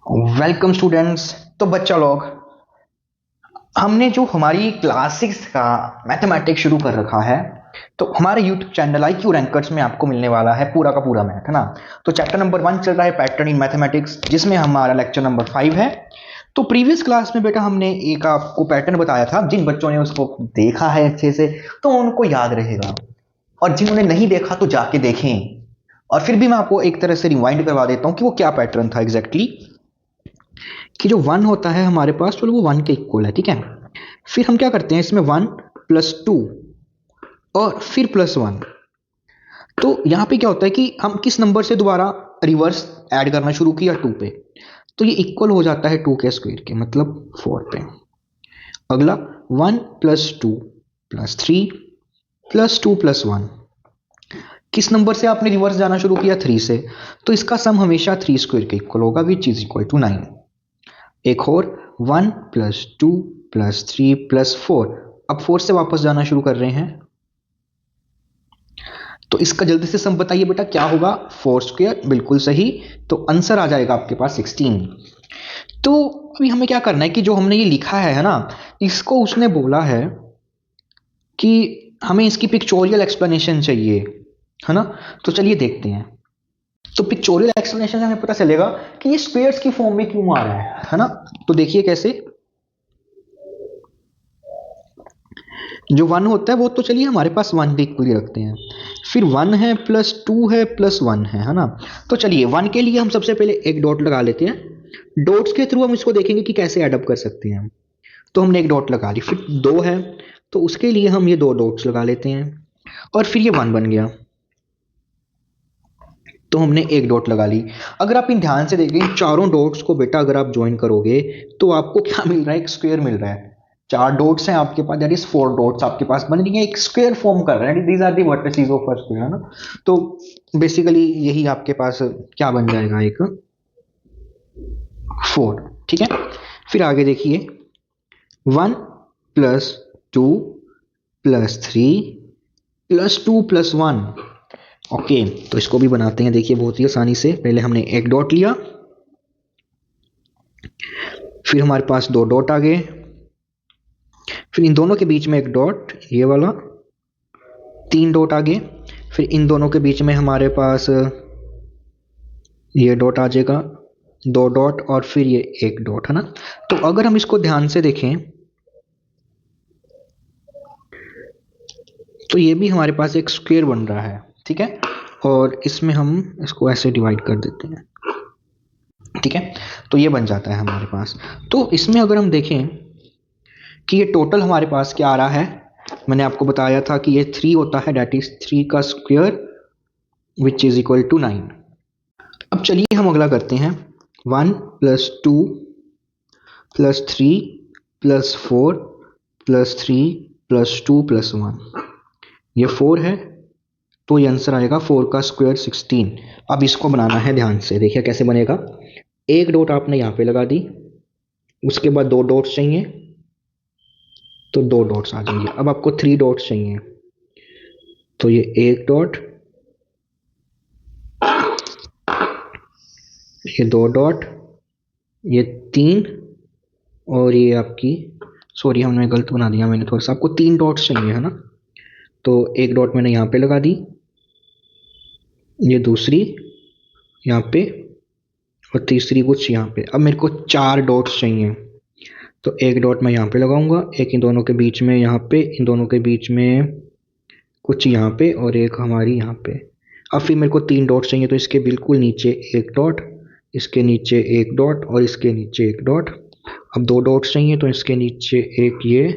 Welcome students. तो बच्चा लोग, हमने जो हमारी क्लास 6 का मैथमेटिक्स शुरू कर रखा है, तो हमारे यूट्यूब चैनल IQ रैंकर्स में आपको मिलने वाला है पूरा का पूरा मैथ, है ना। तो चैप्टर नंबर 1 चल रहा है पैटर्न इन मैथमेटिक्स, जिसमें हमारा लेक्चर नंबर 5 है। तो प्रीवियस क्लास में बेटा हमने एक आपको पैटर्न बताया था। जिन बच्चों ने उसको देखा है अच्छे से तो उनको याद रहेगा, और जिन्होंने नहीं देखा तो जाके देखें। और फिर भी मैं आपको एक तरह से रिवाइंड करवा देता हूँ कि वो क्या पैटर्न था एग्जैक्टली। कि जो वन होता है हमारे पास, चलो वो वन के इक्वल है, ठीक है। फिर हम क्या करते हैं, इसमें वन प्लस टू और फिर प्लस वन। तो यहाँ पे क्या होता है कि हम किस नंबर से दोबारा रिवर्स ऐड करना शुरू किया, टू पे। तो ये इक्वल हो जाता है टू के स्क्वायर के, मतलब फोर पे। अगला one plus two plus three plus two plus one. किस नंबर से आपने रिवर्स जाना शुरू किया, थ्री से। तो इसका सम हमेशा थ्री स्क्वायर के इक्वल होगा, which is equal to nine. एक और one plus two plus three plus four. अब फोर से वापस जाना शुरू कर रहे हैं, तो इसका जल्दी से सम बताइए बेटा क्या होगा, फोर स्क्वायर, बिल्कुल सही। तो आंसर आ जाएगा आपके पास 16। तो अभी हमें क्या करना है कि जो हमने ये लिखा है ना, इसको उसने बोला है कि हमें इसकी पिक्चोरियल एक्सप्लेनेशन चाहिए, है ना। तो चलिए देखते हैं। तो पिक्चोरियल एक्सप्लेनेशन से हमें पता चलेगा कि ये स्क्वायर्स की फॉर्म में क्यों आ रहा है ना। तो देखिए कैसे। जो वन होता है वो तो चलिए हमारे पास वन के इक्वली रखते हैं। फिर वन है प्लस टू है प्लस वन है ना। तो चलिए वन के लिए हम सबसे पहले एक डॉट लगा लेते हैं। डॉट्स के थ्रू हम इसको देखेंगे कि कैसे एडअप कर सकते हैं। तो हमने एक डॉट लगा ली। फिर दो है तो उसके लिए हम ये दो डॉट्स लगा लेते हैं, और फिर ये वन बन गया तो हमने एक डॉट लगा ली। अगर आप इन ध्यान से देखें चारों डॉट्स को बेटा अगर आप ज्वाइन करोगे तो आपको क्या मिल रहा है, एक स्क्वायर मिल रहा है। चार डॉट्स हैं आपके पास, दैट इज फोर डॉट्स आपके पास बन रही है, एक स्क्वायर फॉर्म कर रहे हैं। These are the vertices of a square, है ना। तो बेसिकली यही आपके पास क्या बन जाएगा, एक फोर, ठीक है। फिर आगे देखिए, one plus two plus three plus two plus one. Okay, तो इसको भी बनाते हैं, देखिए बहुत ही आसानी से। पहले हमने एक डॉट लिया, फिर हमारे पास दो डॉट आ गए, फिर इन दोनों के बीच में एक डॉट, ये वाला, तीन डॉट आ गए। फिर इन दोनों के बीच में हमारे पास ये डॉट आ जाएगा, दो डॉट, और फिर ये एक डॉट, है ना। तो अगर हम इसको ध्यान से देखें तो ये भी हमारे पास एक स्क्वायर बन रहा है, ठीक है। और इसमें हम इसको ऐसे डिवाइड कर देते हैं, ठीक है। तो ये बन जाता है हमारे पास। तो इसमें अगर हम देखें कि ये टोटल हमारे पास क्या आ रहा है, मैंने आपको बताया था कि ये थ्री होता है, डेट इज थ्री का square which is equal to nine. अब चलिए हम अगला करते हैं, one plus two plus three plus four plus three plus two plus one. ये फोर है तो ये आंसर आएगा फोर का स्क्वायर 16। अब इसको बनाना है ध्यान से, देखिए कैसे बनेगा। एक डॉट आपने यहाँ पे लगा दी, उसके बाद दो डॉट्स चाहिए, तो दो डॉट्स आ जाएंगे। अब आपको थ्री डॉट्स चाहिए, तो ये एक डॉट, ये दो डॉट, ये तीन, और ये आपकी, सॉरी हमने गलत बना दिया, मैंने थोड़ा सा, आपको तीन डॉट्स चाहिए, है ना। तो एक डॉट मैंने यहाँ पे लगा दी, ये दूसरी यहाँ पे, और तीसरी कुछ यहाँ पे। अब मेरे को चार डॉट्स चाहिए, तो एक डॉट मैं यहाँ पे लगाऊंगा, एक इन दोनों के बीच में यहाँ पे, इन दोनों के बीच में कुछ यहाँ पे, और एक हमारी यहाँ पे। अब फिर मेरे को तीन डॉट्स चाहिए, तो इसके बिल्कुल नीचे एक डॉट, इसके नीचे एक डॉट, और इसके नीचे एक डॉट। अब दो डॉट्स चाहिए, तो इसके नीचे एक ये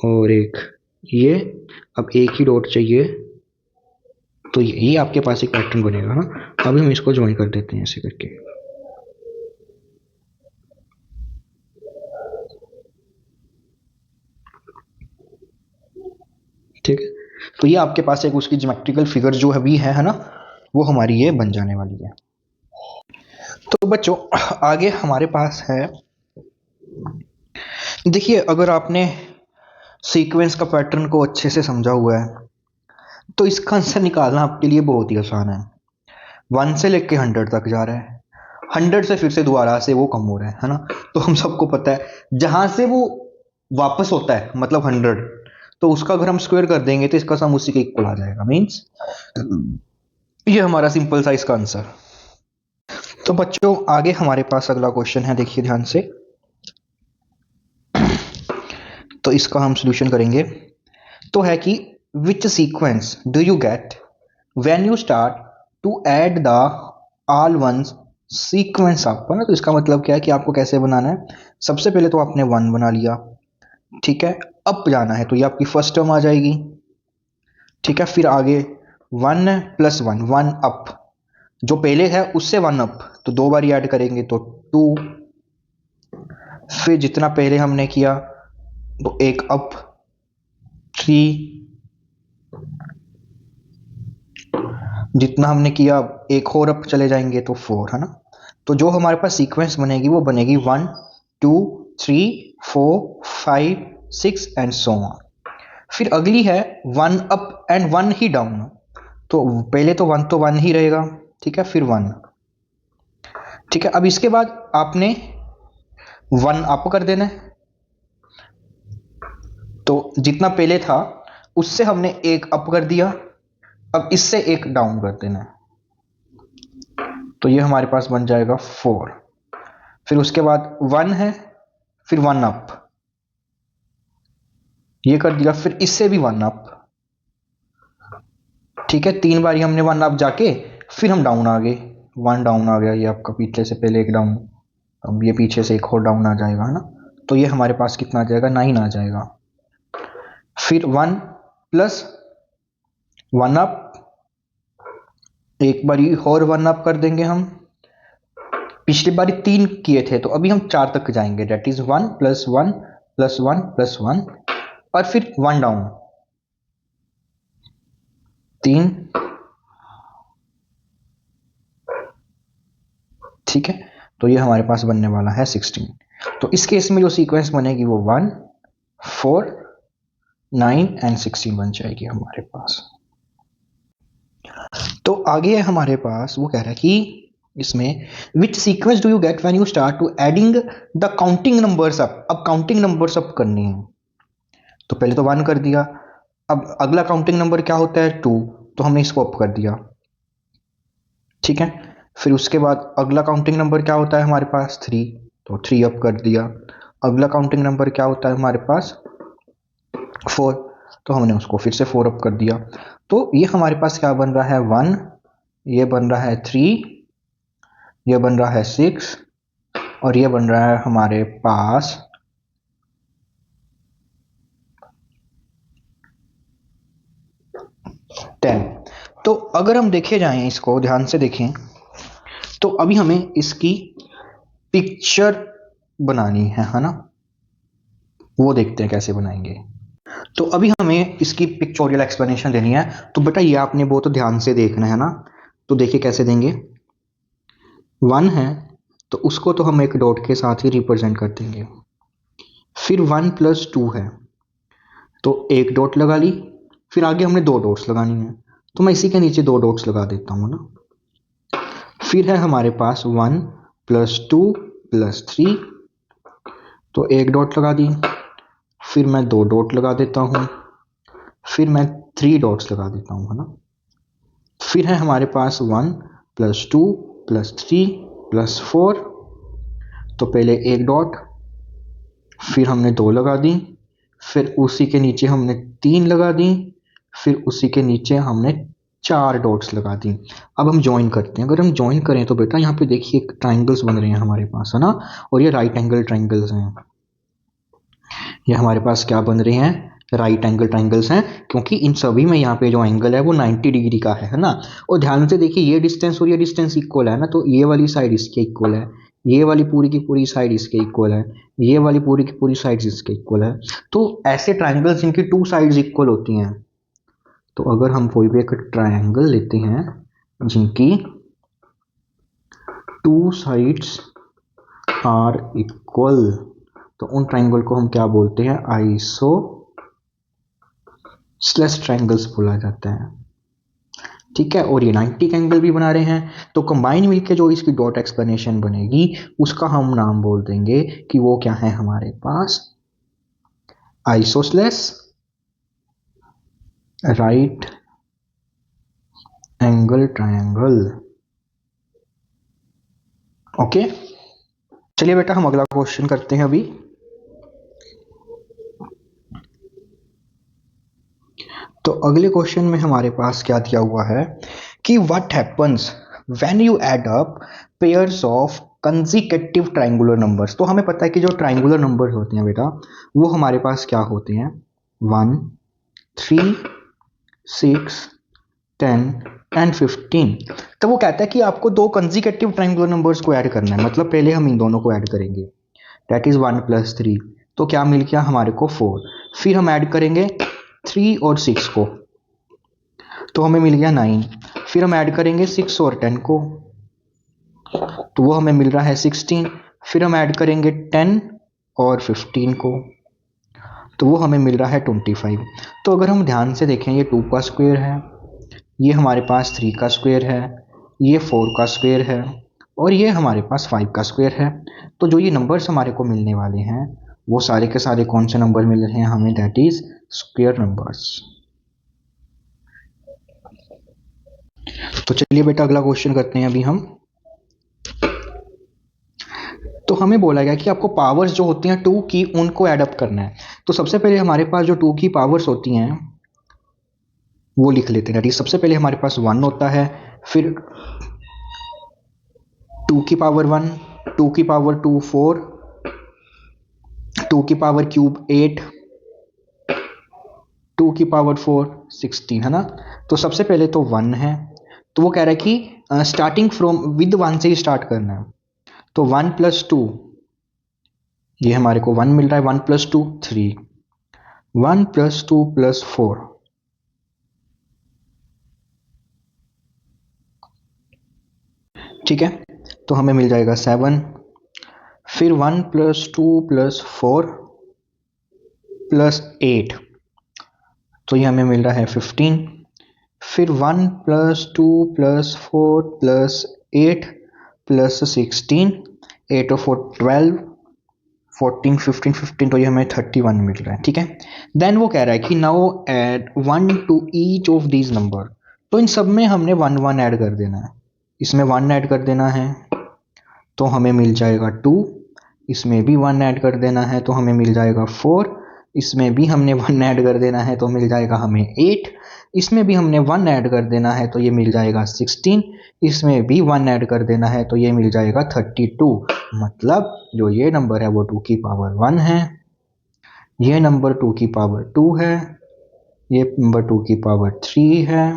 और एक ये। अब एक ही डॉट चाहिए, तो ये आपके पास एक पैटर्न बनेगा ना। अभी हम इसको ज्वाइन कर देते हैं ऐसे करके, ठीक है। तो ये आपके पास एक उसकी ज्योमेट्रिकल फिगर जो अभी है ना, वो हमारी ये बन जाने वाली है। तो बच्चों आगे हमारे पास है, देखिए अगर आपने सीक्वेंस का पैटर्न को अच्छे से समझा हुआ है तो इसका आंसर निकालना आपके लिए बहुत ही आसान है। वन से लेके हंड्रेड तक जा रहा है, 100 से फिर से दोबारा से वो कम हो रहा है ना। तो हम सबको पता है जहां से वो वापस होता है मतलब 100, तो उसका अगर हम स्क्वायर कर देंगे तो इसका सम उसी के इक्वल आ जाएगा। मीन्स ये हमारा सिंपल सा इसका आंसर। तो बच्चों आगे हमारे पास अगला क्वेश्चन है, देखिए ध्यान से। तो इसका हम सॉल्यूशन करेंगे। तो है कि which sequence do you get when you start to add the all ones sequence up, है ना। तो इसका मतलब क्या है कि आपको कैसे बनाना है। सबसे पहले तो आपने 1 बना लिया, ठीक है। अप जाना है तो ये आपकी फर्स्ट टर्म आ जाएगी, ठीक है। फिर आगे 1 प्लस 1, 1 अप, जो पहले है उससे 1 अप, तो 2 बार ऐड करेंगे तो 2। फिर जितना पहले हमने किया तो एक अप, 3, जितना हमने किया एक और अप चले जाएंगे तो 4, है ना। तो जो हमारे पास सीक्वेंस बनेगी वो बनेगी 1 2 3 4 5 6 एंड सो ऑन। फिर अगली है 1 अप एंड 1 ही डाउन। तो पहले तो 1 ही रहेगा, ठीक है। फिर 1, ठीक है। अब इसके बाद आपने 1 अप कर देना है, तो जितना पहले था उससे हमने एक अप कर दिया, अब इससे एक डाउन कर देना है, तो ये हमारे पास बन जाएगा 4। फिर उसके बाद 1 है, फिर 1 अप, ये कर दिया, फिर इससे भी 1 अप, ठीक है। 3 बार हमने 1 अप जाके फिर हम डाउन आ गए, 1 डाउन आ गया, ये आपका पीछे से पहले एक डाउन, अब ये पीछे से एक और डाउन आ जाएगा, है ना। तो ये हमारे पास कितना आ जाएगा, 9 आ जाएगा। फिर 1 प्लस 1 अप, एक बारी और 1 अप कर देंगे हम। पिछली बारी 3 किए थे तो अभी हम 4 तक जाएंगे, that is 1 plus 1 plus 1 plus 1, और फिर 1 डाउन, 3, ठीक है। तो ये हमारे पास बनने वाला है 16। तो इस केस में जो सीक्वेंस बनेगी वो 1 4 9 एंड 16 बन जाएगी हमारे पास। तो आगे है हमारे पास, वो कह रहा है कि इसमें which sequence do you get when you start to adding the counting numbers up. अब काउंटिंग नंबर्स अप करनी है, तो पहले तो 1 कर दिया, अब अगला काउंटिंग नंबर क्या होता है 2, तो हमने इसको अप कर दिया, ठीक है। फिर उसके बाद अगला काउंटिंग नंबर क्या होता है हमारे पास 3, तो 3 अप कर दिया। अगला काउंटिंग नंबर क्या होता है हमारे पास 4, तो हमने उसको फिर से 4 अप कर दिया। तो ये हमारे पास क्या बन रहा है 1, ये बन रहा है 3, ये बन रहा है 6, और ये बन रहा है हमारे पास 10। तो अगर हम देखे जाएं, इसको ध्यान से देखें, तो अभी हमें इसकी पिक्चर बनानी है ना। वो देखते हैं कैसे बनाएंगे। तो अभी हमें इसकी पिक्चोरियल एक्सप्लेनेशन देनी है। तो बेटा ये आपने बहुत ध्यान से देखना है ना। तो देखिए कैसे देंगे। 1 है तो उसको तो हम एक डॉट के साथ ही रिप्रेजेंट कर देंगे। फिर 1 प्लस 2 है तो एक डॉट लगा ली, फिर आगे हमने 2 डॉट्स लगानी है, तो मैं इसी के नीचे 2 डॉट्स लगा देता हूँ ना। फिर है हमारे पास 1 प्लस 2 प्लस 3, तो एक डॉट लगा दी, फिर मैं 2 डॉट लगा देता हूँ, फिर मैं 3 डॉट्स लगा देता हूँ, है ना। फिर है हमारे पास 1 प्लस 2 प्लस 3 प्लस 4, तो पहले एक डॉट, फिर हमने 2 लगा दी, फिर उसी के नीचे हमने 3 लगा दी, फिर उसी के नीचे हमने 4 डॉट्स लगा दी। अब हम ज्वाइन करते हैं। अगर हम ज्वाइन करें तो बेटा यहाँ पे देखिए ट्राइंगल्स बन रहे हैं हमारे पास, है ना। और ये राइट एंगल ट्राइंगल्स हैं, ये हमारे पास क्या बन रहे हैं, राइट एंगल ट्राइंगल्स हैं, क्योंकि इन सभी में यहाँ पे जो एंगल है वो 90 डिग्री का है ना। और ध्यान से देखिए ये डिस्टेंस और ये डिस्टेंस इक्वल है ना, तो ये वाली साइड इसके इक्वल है, ये वाली पूरी की पूरी साइड इसके इक्वल है, ये वाली पूरी की पूरी साइड इसके इक्वल है। तो ऐसे ट्राइंगल्स जिनकी 2 साइड्स इक्वल होती हैं, तो अगर हम कोई भी एक ट्राइंगल लेते हैं जिनकी 2 साइड्स आर इक्वल, तो उन ट्राइंगल को हम क्या बोलते हैं, आइसो स्लेस ट्राइंगल्स बोला जाता है। ठीक है, और ये 90 का एंगल भी बना रहे हैं। तो कंबाइन मिलके जो इसकी डॉट एक्सप्लेनेशन बनेगी उसका हम नाम बोल देंगे कि वो क्या है हमारे पास, isosceles right angle triangle. Okay, चलिए बेटा हम अगला क्वेश्चन करते हैं अभी। तो अगले क्वेश्चन में हमारे पास क्या दिया हुआ है कि what happens when you add up pairs of consecutive triangular numbers. तो हमें पता है कि जो ट्रायंगुलर नंबर्स होते हैं बेटा वो हमारे पास क्या होते हैं, 1, 3, 6, 10 एंड 15। तो वो कहता है कि आपको दो कंसेक्यूटिव ट्रायंगुलर नंबर्स को ऐड करना है, मतलब पहले हम इन दोनों को ऐड करेंगे, दैट इज 1 + 3। तो क्या मिल गया हमारे को 4। फिर हम ऐड करेंगे 3 और 6 को, तो हमें मिल गया 9। फिर हम ऐड करेंगे 6 और 10 को, तो वो हमें मिल रहा है 16। फिर हम ऐड करेंगे 10 और 15 को, तो वो हमें मिल रहा है 25। तो अगर हम ध्यान से देखें, ये 2 का स्क्वायर है, ये हमारे पास 3 का स्क्वायर है, ये 4 का स्क्वायर है और ये हमारे पास 5 का स्क्वायर है। तो जो ये नंबर्स हमारे को मिलने वाले हैं वो सारे के सारे कौन से नंबर मिल रहे हैं हमें, दैट इज स्क्वायर नंबर्स। तो चलिए बेटा अगला क्वेश्चन करते हैं अभी हम। तो हमें बोला गया कि आपको पावर्स जो होती हैं 2 की उनको ऐड अप करना है। तो सबसे पहले हमारे पास जो 2 की पावर्स होती हैं वो लिख लेते हैं। सबसे पहले हमारे पास 1 होता है, फिर 2 की पावर 1, 2 की पावर 2 4, 2 की पावर क्यूब 8, 2 की पावर 4 16, है ना। तो सबसे पहले तो 1 है, तो वो कह रहा है कि स्टार्टिंग फ्रॉम विद 1 से ही स्टार्ट करना है। तो 1 + 2, ये हमारे को 1 मिल रहा है, 1 + 2 3, 1 + 2 + 4, ठीक है, तो हमें मिल जाएगा 7। फिर 1 + 2 + 4 + 8, तो ये हमें मिल रहा है 15। फिर 1 + 2 + 4 + 8 + 16, 8 और 4 12, 14 15 15, तो ये हमें 31 मिल रहा है, ठीक है। देन वो कह रहा है कि now add 1 to each of these number. तो इन सब में हमने 1 1 ऐड कर देना है, इसमें 1 ऐड कर देना है तो हमें मिल जाएगा 2, इसमें भी 1 ऐड कर देना है तो हमें मिल जाएगा 4, इसमें भी हमने 1 ऐड कर देना है तो मिल जाएगा हमें 8, इसमें भी हमने 1 ऐड कर देना है तो ये मिल जाएगा 16, इसमें भी 1 ऐड कर देना है तो ये मिल जाएगा 32। मतलब जो ये नंबर है वो 2 की पावर 1 है, ये नंबर 2 की पावर 2 है, ये नंबर 2 की पावर 3 है,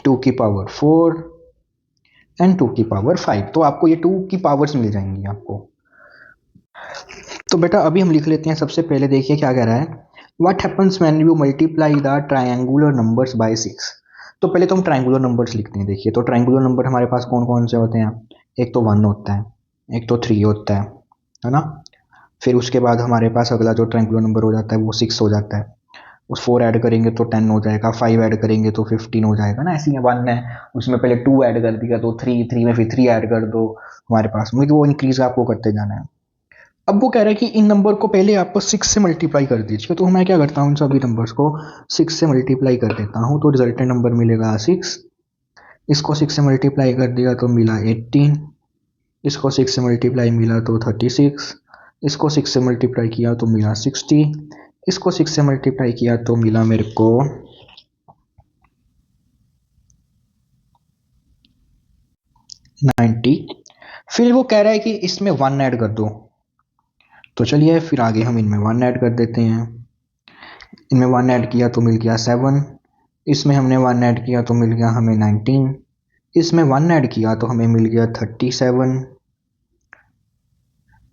2 की पावर 4 एंड 2 की पावर 5। तो आपको ये 2 की पावर्स मिल जाएंगी आपको। तो बेटा अभी हम लिख लेते हैं। सबसे पहले देखिए क्या कह रहा है, what happens when you multiply the triangular numbers by 6। तो पहले तो हम ट्रायंगुलर नंबर्स लिखते हैं। देखिए तो ट्रायंगुलर नंबर हमारे पास कौन कौन से होते हैं, एक तो 1 होता है, एक तो 3 होता है ना। फिर उसके बाद हमारे पास अगला जो ट्रायंगुलर नंबर हो जाता है वो 6 हो जाता है, उस 4 ऐड करेंगे तो 10 हो जाएगा, 5 ऐड करेंगे तो 15 हो जाएगा ना। ऐसे ही 1 है, उसमें पहले 2 ऐड कर दिया तो 3, 3 में फिर 3 ऐड कर दो, हमारे पास मुझे वो इंक्रीज आपको करते जाना है। अब वो कह रहा है कि इन नंबर को पहले आप 6 से मल्टीप्लाई कर दीजिए। तो मैं क्या करता हूँ, इन सभी नंबर्स को 6 से मल्टीप्लाई कर देता हूँ, तो रिजल्टेंट नंबर मिलेगा 6। इसको 6 से मल्टीप्लाई कर दिया तो मिला 18, इसको 6 से मल्टीप्लाई मिला तो 36, इसको 6 से मल्टीप्लाई किया तो मिला 60, इसको 6 से मल्टीप्लाई किया तो मिला मेरे को 90। फिर वो कह रहा है कि इसमें 1 ऐड कर दो। तो चलिए फिर आगे हम इनमें 1 ऐड कर देते हैं। इनमें 1 ऐड किया तो मिल गया 7, इसमें हमने 1 ऐड किया तो मिल गया हमें 19, इसमें 1 ऐड किया तो हमें मिल गया 37,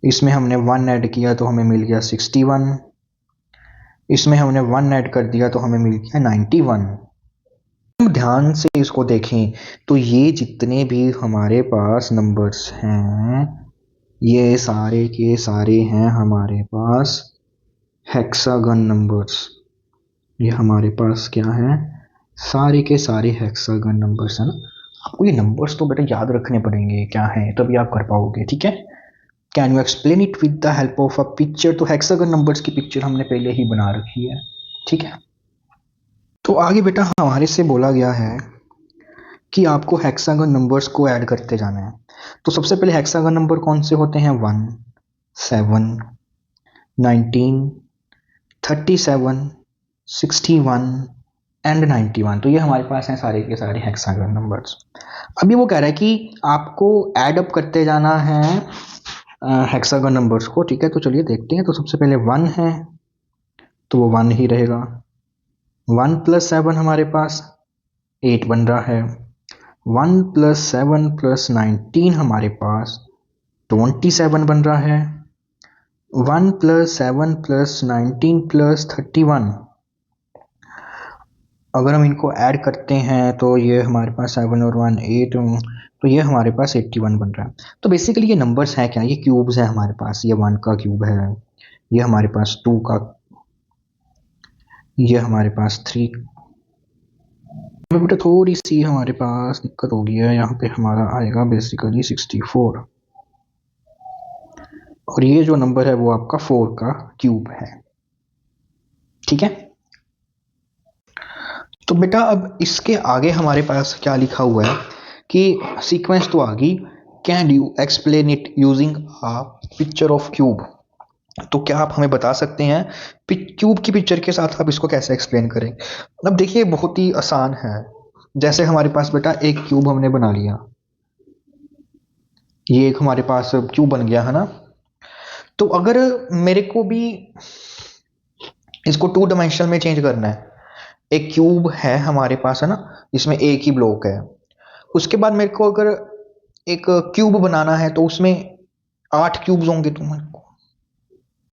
इसमें हमने 1 ऐड किया तो हमें मिल गया 61, इसमें हमने 1 ऐड कर दिया तो हमें मिल गया 91। हम ध्यान से इसको देखें तो ये जितने भी हमारे पास नंबर्स हैं ये सारे के सारे हैं हमारे पास हेक्सागन नंबर्स। ये हमारे पास क्या है, सारे के सारे हेक्सागन नंबर्स है ना। आपको ये नंबर्स तो बेटा याद रखने पड़ेंगे क्या है, तभी आप कर पाओगे, ठीक है। Can you explain it with the help of a picture. तो हेक्सागन नंबर्स की पिक्चर हमने पहले ही बना रखी है, ठीक है। तो आगे बेटा हमारे से बोला गया है कि आपको हेक्सागन नंबर्स को ऐड करते जाना है। तो सबसे पहले हेक्सागन नंबर कौन से होते हैं, 1, 7, 19, 37, 61 एंड 91। तो ये हमारे पास हैं सारे के सारे हेक्सागन नंबर्स। अभी वो कह रहा है कि आपको ऐड अप करते जाना है हेक्सागन नंबर्स को, ठीक है। तो चलिए देखते हैं। तो सबसे पहले 1 है तो वो 1 ही रहेगा। 1 प्लस 7 हमारे पास 8 बन रहा है। 1 प्लस 7 प्लस 19 हमारे पास 27 बन रहा है। 1 प्लस 7 प्लस 19 प्लस 31, अगर हम इनको ऐड करते हैं तो ये हमारे पास 7 और 1 8, तो ये हमारे पास 81 बन रहा है। तो बेसिकली ये नंबर्स हैं क्या, ये क्यूब्स हैं हमारे पास। ये 1 का क्यूब है, ये हमारे पास 2 का, ये हमारे पास 3। बेटा थोड़ी सी हमारे पास दिक्कत हो गई है, यहाँ पे हमारा आएगा बेसिकली 64, और ये जो नंबर है वो आपका 4 का क्यूब है, ठीक है। तो बेटा अब इसके आगे हमारे पास क्या लिखा हुआ है कि सीक्वेंस तो आ गई, can you explain it using a picture of cube. तो क्या आप हमें बता सकते हैं क्यूब की पिक्चर के साथ आप इसको कैसे एक्सप्लेन करें। अब देखिए बहुत ही आसान है। जैसे हमारे पास बेटा एक क्यूब हमने बना लिया, ये एक हमारे पास क्यूब बन गया है ना। तो अगर मेरे को भी इसको 2 डायमेंशनल में चेंज करना है, एक क्यूब है हमारे पास है ना, इसमें एक ही ब्लॉक है। उसके बाद मेरे को अगर एक क्यूब बनाना है तो उसमें 8 क्यूब्स होंगे, तो मेरे